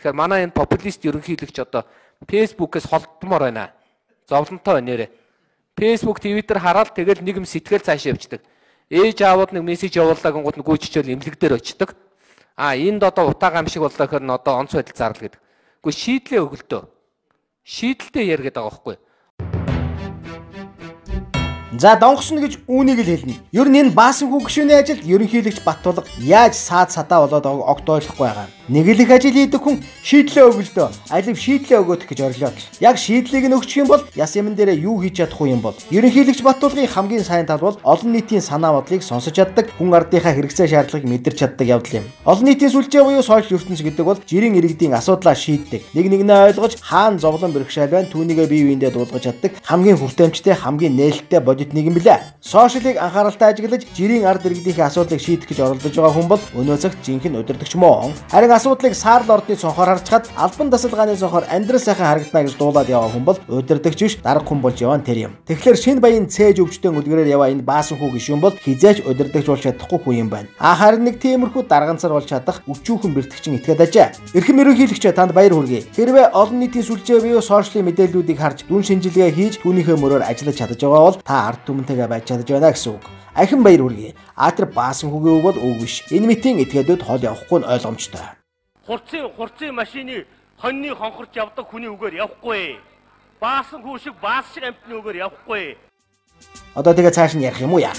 Тэгэхээр манай энэ популист ерөнхийлөгч одоо Facebook-ээс холдмоор байна. Зовлонтой байна нэрэ. Facebook, Twitter хараад тэгэл нэг юм сэтгэл цаашаа явчихдаг. Ээж аавууд нэг мессеж явуулдаг гингууд нь гүйччихэл имлэг дээр очдог. Энд одоо утаа гам шиг боллоо гэхээр одоо онц байдал зарлал гэдэг. Гэхдээ шийдлээ өгөлтөө. Шийдэлтэй яриад байгаа байхгүй. За донгосно гэж үүнийг л хэлнэ. Ер нь энэ баасанхүү гишүүний ажилд ерөнхийлөгч Баттулга яаж саад садаа болоод байгааг огт ойлгохгүй байгаа. Нэг л их ажил хийдэг хүн шийдлээ өгөлдөө. Алив шийдлээ өгөөд гэж орлоо. Яг шийдлийг нь өгчих юм бол яс юм дээрээ юу хийж чадахгүй юм бол. Ерөнхийлөгч Баттулгын хамгийн сайн тал бол олон нийтийн санаа бодлыг сонсож чаддаг, хүн ардынхаа хэрэгцээ шаардлагыг мэдэрч чаддаг явдал юм. Олон нийтийн сүлжээ буюу сошиал ертөнц гэдэг бол жирийн иргэдийн асуудлаа шийддэг. Нэг нэгнээ ойлгож хаана зовлон бэрхшээл байна түүнийгээ бие биендээ дуулгаж чаддаг хамгийн хүртээмжтэй, хамгийн нээлттэй бодит нэг юм билээ. Сошиалыг анхааралтай ажиглаж жирийн ард иргэдийнхээ асуудлыг шийдэх гэж оролдож байгаа хүн бол өнөө цагт жинхэнэ удирдагч мөн. Харин асуудлыг саарл ордны цонхоор харж чад албан тасалгааны цонхоор амьдрал сайхан харагдана гэж дуулаад яваа хүн бол удирдагч биш дарга хүн болж яваа тэр юм. Тэгэхээр шинэ баян цээж өвчтөн үлгэрээр яваа энэ баасанхүү гишүүн бол хизээч удирдагч болж чадахгүй хүн юм байна. Харин нэг тиймэрхүү дарганцар болж чадах өчүүхэн бэртгчин итгээд ажээ. Эрхэм ерөнхийлөгч танд баяр хүргэе. Хэрвээ олон нийтийн сүлжээ буюу сошиалын мэдээллүүдийг харж дүн шинжилгээ хийж түүнийхээ мөрөөр ажиллаж чадаж байгаа бол та ард түмэнтэйгээ байж чадаж байна гэсэн үг. Ахин баяр хүргэе. Тэр баасанхүүгийн үг бол үг биш. Энэ митийн этгээдүүд хол явахгүй нь ойлгомжтой. Хурцын машины хоньны хонхорч явдаг хүний үгээр явахгүй. Баасан хүү шиг баас шиг амтны үгээр явахгүй. Одоо тэгээ цааш нь ярих юм уу яа?